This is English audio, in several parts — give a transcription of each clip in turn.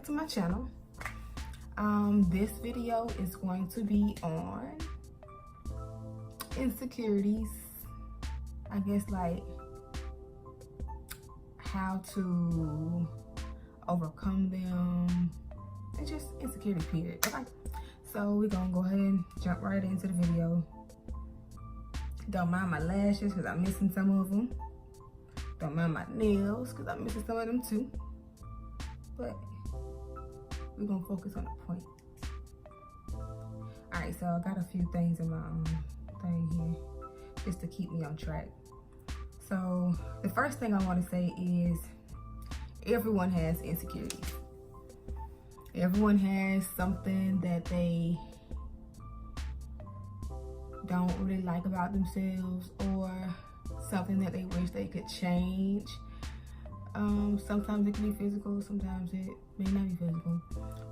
back to my channel. This video is going to be on insecurities. I guess like how to overcome them. It's just insecurity period. Okay, so we're gonna go ahead and jump right into the video. Don't mind my lashes because I'm missing some of them. Don't mind my nails because I'm missing some of them too. But we're gonna focus on the point. Alright, so I got a few things in my thing here just to keep me on track. So the first thing I want to say is everyone has insecurities. Everyone has something that they don't really like about themselves, or something that they wish they could change. Sometimes it can be physical, sometimes it may not be physical,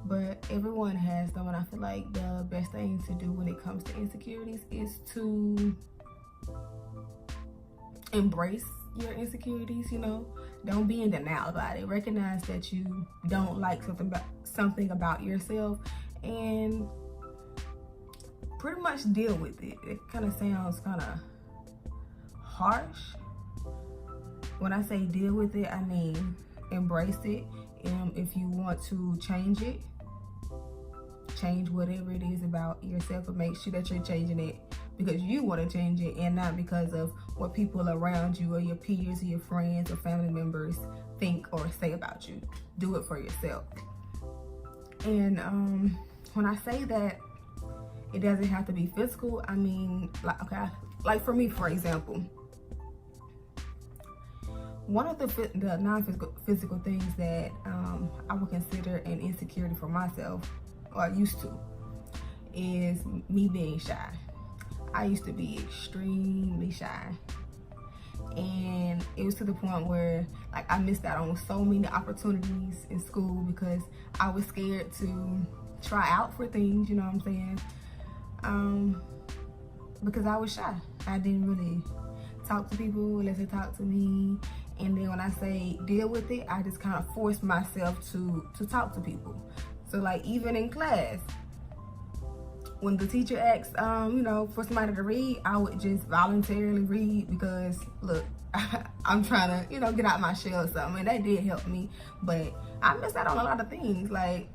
but everyone has them. And I feel like the best thing to do when it comes to insecurities is to embrace your insecurities. You know, don't be in denial about it. Recognize that you don't like something about yourself, and pretty much deal with it. It kind of sounds kind of harsh. When I say deal with it, I mean embrace it. If you want to change it, change whatever it is about yourself, but make sure that you're changing it because you want to change it and not because of what people around you or your peers or your friends or family members think or say about you. Do it for yourself. And when I say that, it doesn't have to be physical. I mean, like for me, for example, one of the non-physical things that I would consider an insecurity for myself, or used to, is me being shy. I used to be extremely shy, and it was to the point where like I missed out on so many opportunities in school because I was scared to try out for things, you know what I'm saying? Because I was shy. I didn't really talk to people unless they talked to me. And then when I say deal with it, I just kind of forced myself to talk to people. So like even in class, when the teacher asked, you know, for somebody to read, I would just voluntarily read because look, I'm trying to, you know, get out my shell or something. And that did help me, but I missed out on a lot of things. Like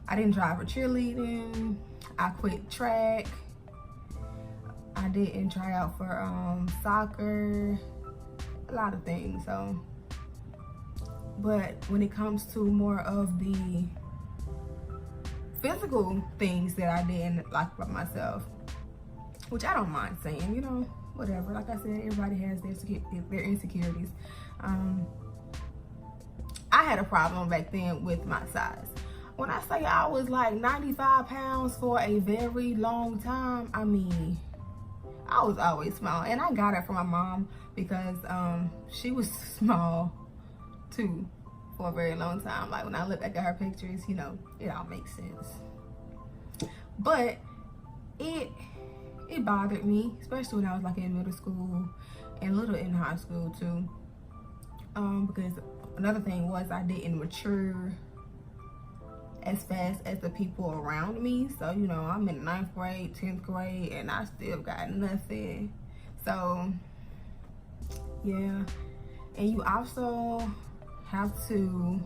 I didn't try for cheerleading. I quit track. I didn't try out for soccer. A lot of things. So, but when it comes to more of the physical things that I didn't like about myself, which I don't mind saying, you know, whatever. Like I said, everybody has their insecurities. I had a problem back then with my size. When I say I was like 95 pounds for a very long time, I mean, I was always small. And I got it from my mom because she was small too for a very long time. Like when I look back at her pictures, you know, it all makes sense. But it bothered me, especially when I was like in middle school and a little in high school too. Because another thing was I didn't mature as fast as the people around me. So, you know, I'm in 9th grade, 10th grade, and I still got nothing. So, yeah. And you also have to,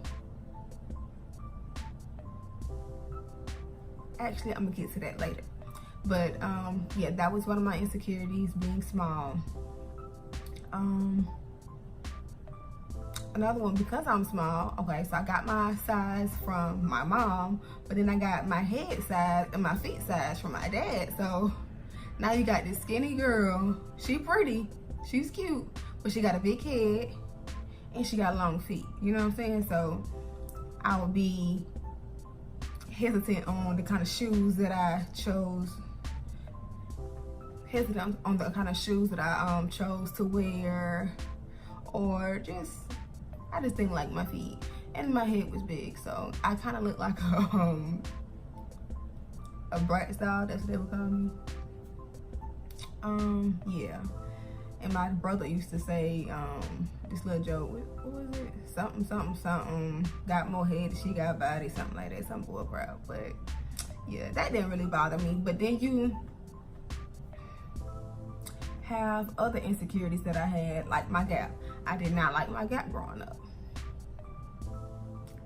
actually, I'm gonna get to that later. But, yeah, that was one of my insecurities, being small. Another one, because I'm small, okay, so I got my size from my mom, but then I got my head size and my feet size from my dad. So now you got this skinny girl. She pretty, she's cute, but she got a big head and she got long feet. You know what I'm saying? So I would be hesitant on the kind of shoes that I chose. Hesitant on the kind of shoes that I chose to wear, or I just didn't like my feet, and my head was big, so I kind of looked like a bright style. That's what they would call me. Yeah. And my brother used to say, this little joke, what was it? Something, got more head than she got body, something like that, some bull crap. But yeah, that didn't really bother me. But then you have other insecurities that I had, like my gap. I did not like my gap growing up.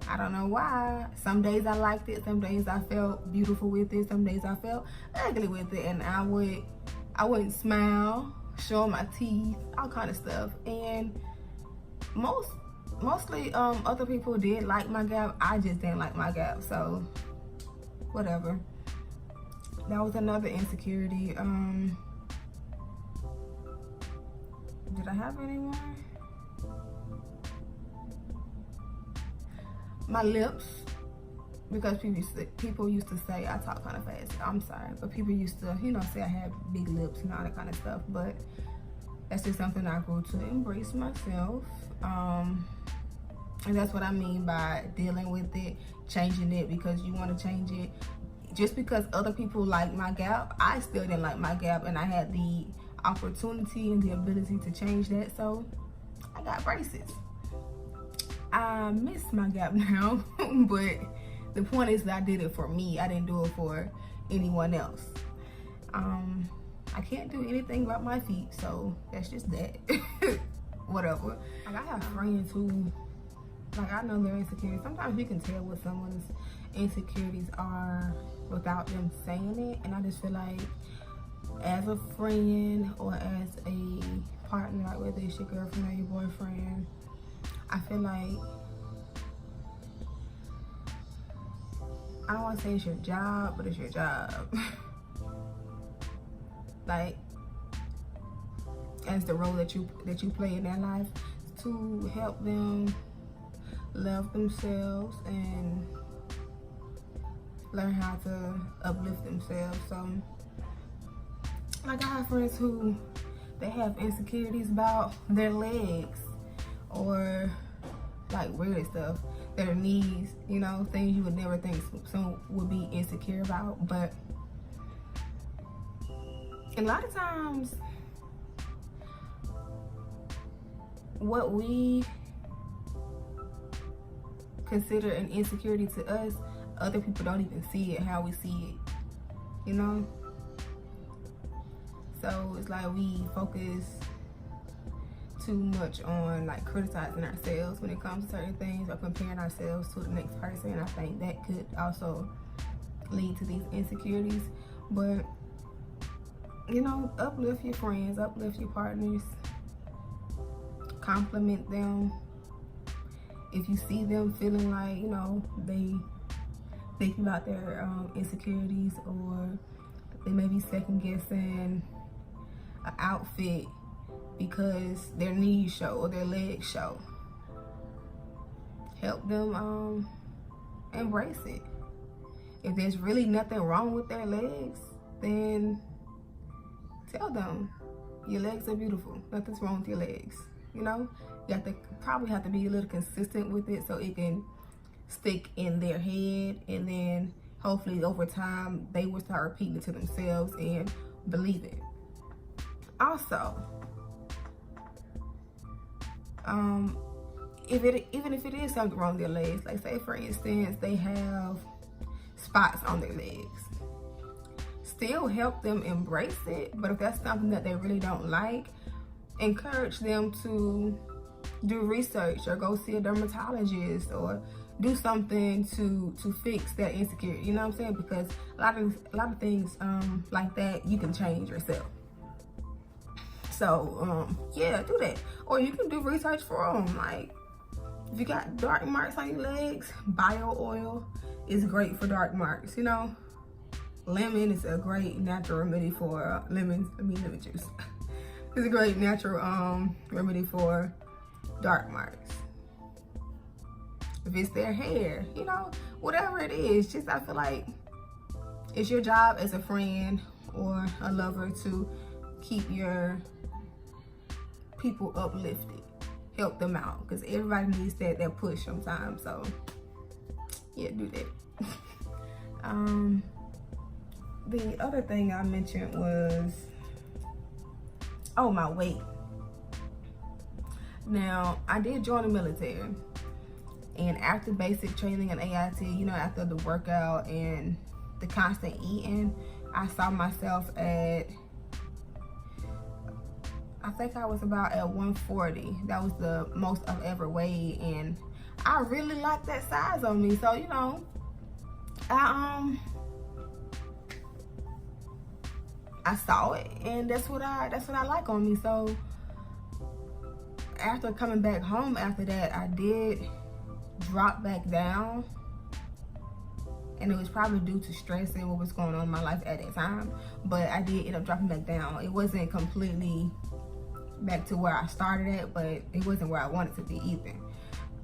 I don't know why. Some days I liked it, some days I felt beautiful with it, some days I felt ugly with it, and I wouldn't smile, show my teeth, all kind of stuff. And mostly other people did like my gap. I just didn't like my gap, so whatever. That was another insecurity. Did I have any more? My lips, because people used to say I talk kind of fast. I'm sorry, but people used to, say I had big lips and all that kind of stuff. But that's just something I grew to embrace myself. And that's what I mean by dealing with it, changing it because you want to change it. Just because other people like my gap, I still didn't like my gap, and I had the opportunity and the ability to change that, so I got braces. I miss my gap now, but the point is that I did it for me. I didn't do it for anyone else. I can't do anything about my feet, so that's just that. Whatever. Like, I have friends who, like, I know they're insecure. Sometimes you can tell what someone's insecurities are without them saying it, and I just feel like as a friend or as a partner, like whether it's your girlfriend or your boyfriend, I feel like, I don't want to say it's your job, but it's your job. Like, as the role that you play in their life, to help them love themselves and learn how to uplift themselves. So, like, I have friends who, they have insecurities about their legs, or like weird stuff, their knees, things you would never think someone would be insecure about. But a lot of times, what we consider an insecurity to us, other people don't even see it how we see it, So it's like we focus too much on like criticizing ourselves when it comes to certain things, or comparing ourselves to the next person. And I think that could also lead to these insecurities. But uplift your friends, uplift your partners, compliment them. If you see them feeling like they thinking about their insecurities, or they may be second guessing an outfit because their knees show or their legs show, help them embrace it. If there's really nothing wrong with their legs, then tell them your legs are beautiful, nothing's wrong with your legs. You probably have to be a little consistent with it so it can stick in their head, and then hopefully over time they will start repeating it to themselves and believe it. Also, even if it is something wrong with their legs, like say for instance they have spots on their legs, still help them embrace it. But if that's something that they really don't like, encourage them to do research or go see a dermatologist or do something to fix that insecurity. You know what I'm saying? Because a lot of things like that you can change yourself. So yeah, do that. Or you can do research for them. Like if you got dark marks on your legs, bio oil is great for dark marks. Lemon is a great natural remedy for lemon juice. It's a great natural remedy for dark marks. If it's their hair, whatever it is, just I feel like it's your job as a friend or a lover to keep your people uplifted, help them out, because everybody needs that push sometimes. So yeah, do that. The other thing I mentioned was, my weight. Now, I did join the military, and after basic training and AIT, you know, after the workout and the constant eating, I saw myself at, I think I was about at 140. That was the most I've ever weighed, and I really liked that size on me. So, you know, I saw it, and that's what I like on me. So after coming back home after that, I did drop back down, and it was probably due to stress and what was going on in my life at that time. But I did end up dropping back down. It wasn't completely back to where I started at, but it wasn't where I wanted to be either.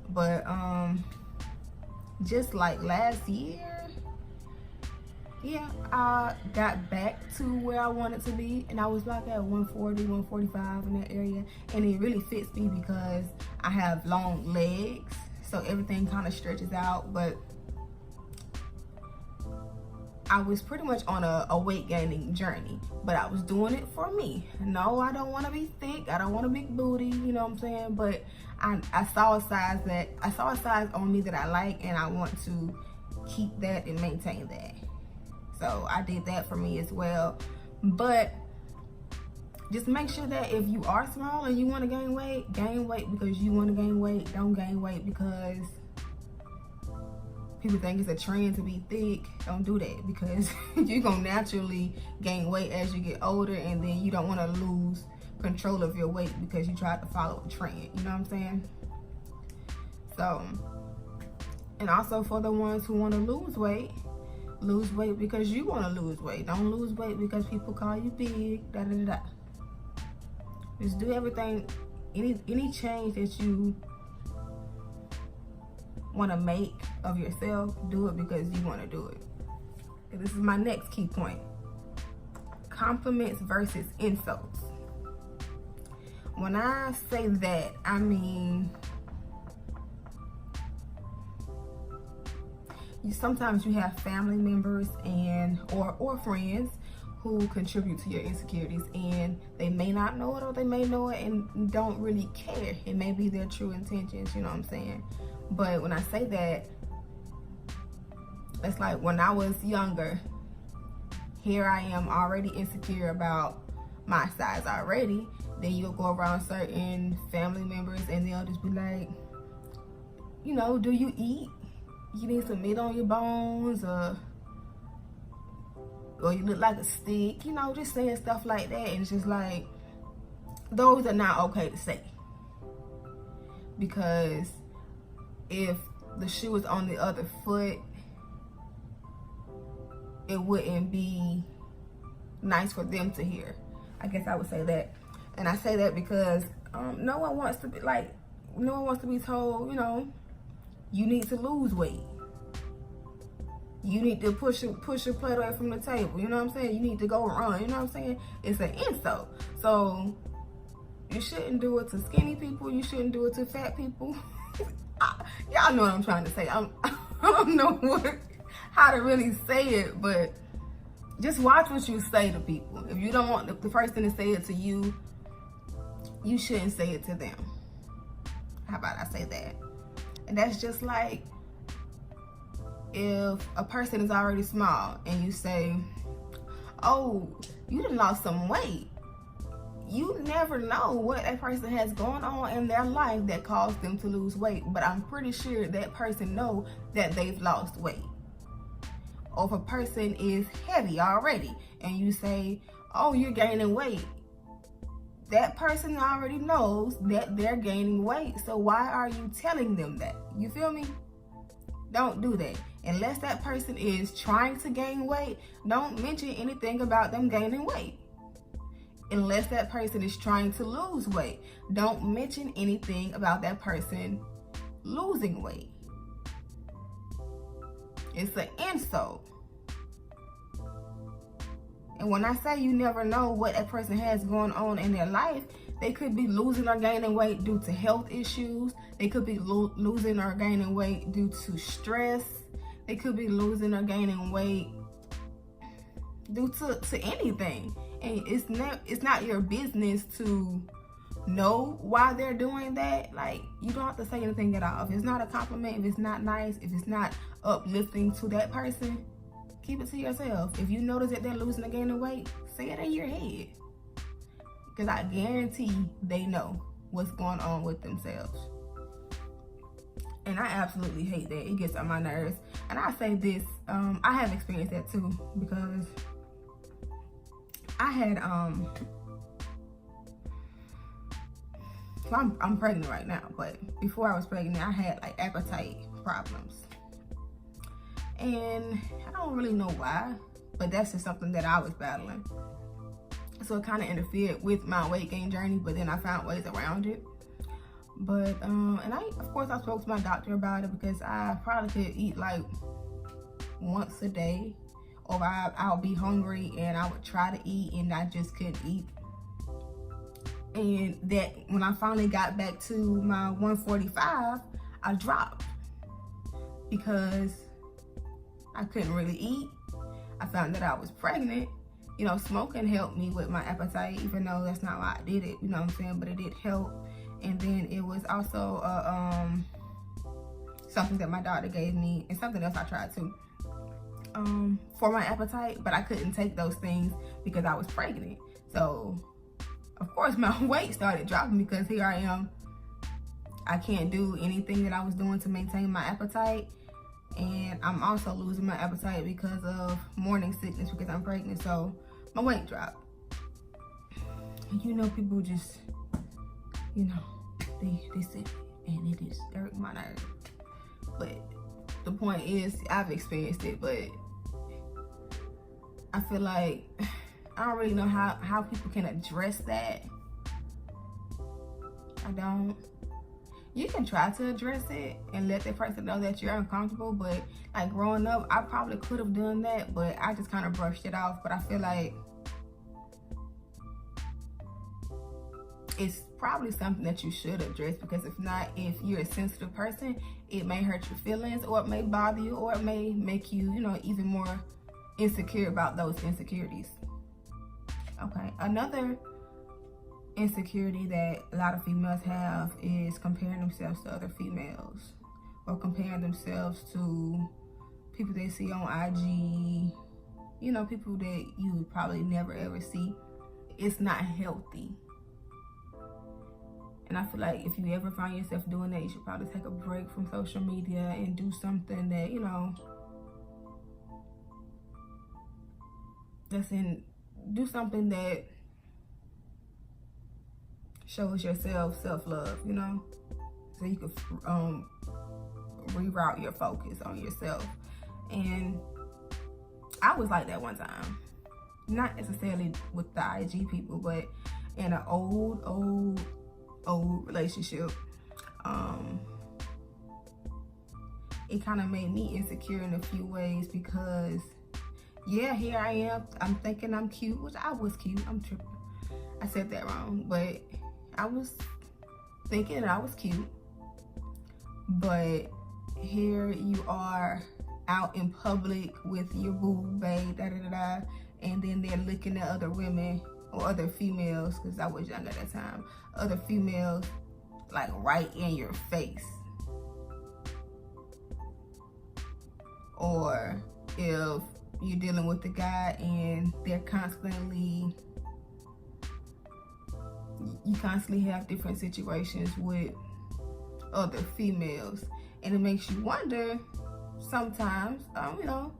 But just like last year, yeah, I got back to where I wanted to be, and I was like at 140, 145 in that area. And it really fits me because I have long legs, so everything kind of stretches out. But I was pretty much on a weight gaining journey, but I was doing it for me. No, I don't want to be thick. I don't want a big booty, you know what I'm saying? But I saw a size on me that I like, and I want to keep that and maintain that. So I did that for me as well. But just make sure that if you are small and you want to gain weight because you want to gain weight. Don't gain weight because people think it's a trend to be thick. Don't do that, because you're gonna naturally gain weight as you get older, and then you don't want to lose control of your weight because you tried to follow a trend. You know what I'm saying? So, and also for the ones who want to lose weight because you want to lose weight. Don't lose weight because people call you big. Da da da da. Just do everything. Any change that you want to make of yourself, do it because you want to do it. And this is my next key point: compliments versus insults. When I say that, I mean, sometimes you have family members and or friends who contribute to your insecurities, and they may not know it, or they may know it and don't really care. It may be their true intentions, you know what I'm saying? But when I say that, it's like when I was younger, here I am already insecure about my size already. Then you'll go around certain family members and they'll just be like, you know, do you eat? You need some meat on your bones, or you look like a stick, you know, just saying stuff like that. And it's just like, those are not okay to say, because if the shoe is on the other foot, it wouldn't be nice for them to hear. I guess I would say that. And I say that because no one wants to be told, you know, you need to lose weight. You need to push your plate away from the table. You know what I'm saying? You need to go run. You know what I'm saying? It's an insult. So you shouldn't do it to skinny people. You shouldn't do it to fat people. Y'all know what I'm trying to say. I don't know how to really say it, but just watch what you say to people. If you don't want the person to say it to you, you shouldn't say it to them. How about I say that? And that's just like if a person is already small and you say, oh, you done lost some weight. You never know what that person has going on in their life that caused them to lose weight. But I'm pretty sure that person knows that they've lost weight. Or if a person is heavy already and you say, oh, you're gaining weight, that person already knows that they're gaining weight. So why are you telling them that? You feel me? Don't do that. Unless that person is trying to gain weight, don't mention anything about them gaining weight. Unless that person is trying to lose weight, don't mention anything about that person losing weight. It's an insult. And when I say you never know what a person has going on in their life, they could be losing or gaining weight due to health issues. They could be losing or gaining weight due to stress. They could be losing or gaining weight due to anything. And it's not your business to know why they're doing that, like, you don't have to say anything at all. If it's not a compliment, if it's not nice, if it's not uplifting to that person, keep it to yourself. If you notice that they're losing or gaining weight, say it in your head. Because I guarantee they know what's going on with themselves. And I absolutely hate that. It gets on my nerves. And I say this, I have experienced that too, because I had, so I'm pregnant right now, but before I was pregnant, I had like appetite problems. And I don't really know why, but that's just something that I was battling. So it kind of interfered with my weight gain journey, but then I found ways around it. But, and of course I spoke to my doctor about it, because I probably could eat like once a day, or I'll be hungry and I would try to eat and I just couldn't eat. And that when I finally got back to my 145, I dropped because I couldn't really eat. I found that I was pregnant. You know, smoking helped me with my appetite, even though that's not why I did it, you know what I'm saying? But it did help. And then it was also something that my doctor gave me, and something else I tried too, for my appetite, but I couldn't take those things because I was pregnant. So of course my weight started dropping, because here I am, I can't do anything that I was doing to maintain my appetite. And I'm also losing my appetite because of morning sickness, because I'm pregnant. So my weight dropped. And you know, people just, you know, they sick, and it just hurt my nerves. But the point is, I've experienced it, but I feel like I don't really know how people can address that. I don't. You can try to address it and let that person know that you're uncomfortable, but like growing up, I probably could have done that, but I just kind of brushed it off. But I feel like it's probably something that you should address, because if not, if you're a sensitive person, it may hurt your feelings, or it may bother you, or it may make you, you know, even more insecure about those insecurities. Okay, another insecurity that a lot of females have is comparing themselves to other females, or comparing themselves to people they see on IG, you know, people that you would probably never ever see. It's not healthy. And I feel like if you ever find yourself doing that, you should probably take a break from social media and do something that, you know, do something that shows yourself self-love, you know, so you can reroute your focus on yourself. And I was like that one time, not necessarily with the IG people, but in an old relationship. It kind of made me insecure in a few ways, because yeah, here I am, I'm thinking I'm cute, which I was cute, I'm tripping, I said that wrong, but I was thinking I was cute. But here you are out in public with your boo babe, and then they're looking at other women or other females, because I was young at that time, other females like right in your face. Or if you're dealing with a guy and they're you constantly have different situations with other females, and it makes you wonder sometimes, you know,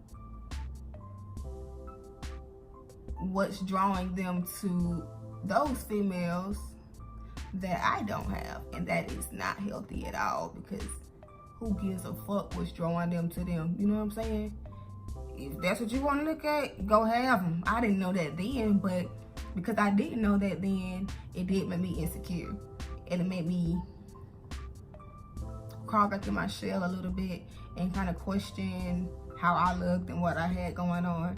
what's drawing them to those females that I don't have. And that is not healthy at all, because who gives a fuck what's drawing them to them? You know what I'm saying? If that's what you want to look at, go have them. I didn't know that then, but because I didn't know that then, it did make me insecure, and it made me crawl back in my shell a little bit and kind of question how I looked and what I had going on.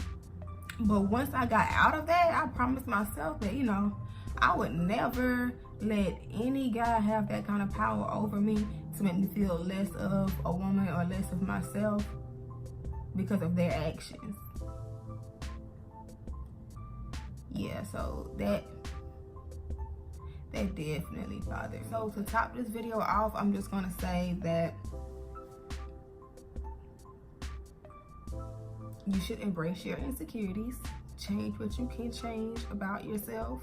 But once I got out of that, I promised myself that, you know, I would never let any guy have that kind of power over me to make me feel less of a woman or less of myself because of their actions. Yeah, so That definitely bothered me. So to top this video off, I'm just gonna say that you should embrace your insecurities, change what you can change about yourself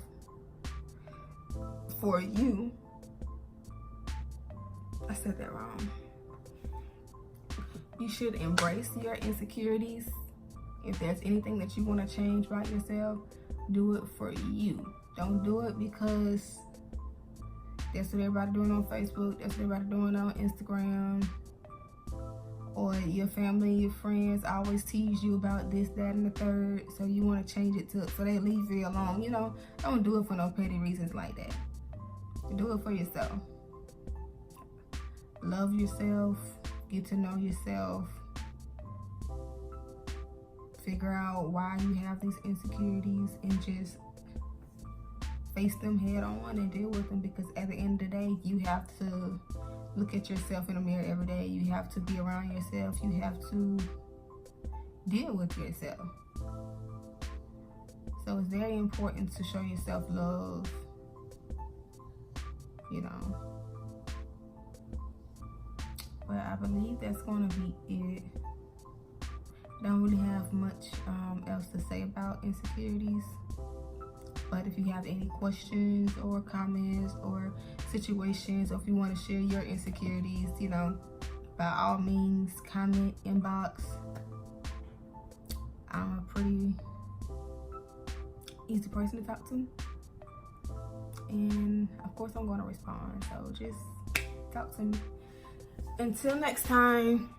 for you. I said that wrong. You should embrace your insecurities. If there's anything that you want to change about yourself, do it for you. Don't do it because that's what everybody doing on Facebook, that's what everybody doing on Instagram, or your family, your friends always tease you about this, that, and the third, so you want to change it to, so they leave you alone. You know, don't do it for no petty reasons like that. Do it for yourself. Love yourself, get to know yourself, figure out why you have these insecurities, and just face them head on and deal with them, because at the end of the day, you have to look at yourself in the mirror every day. You have to be around yourself. You have to deal with yourself. So it's very important to show yourself love, you know. But I believe that's gonna be it. I don't really have much else to say about insecurities. But if you have any questions or comments or situations, or if you want to share your insecurities, you know, by all means, comment, inbox. I'm a pretty easy person to talk to. And of course, I'm going to respond. So just talk to me. Until next time.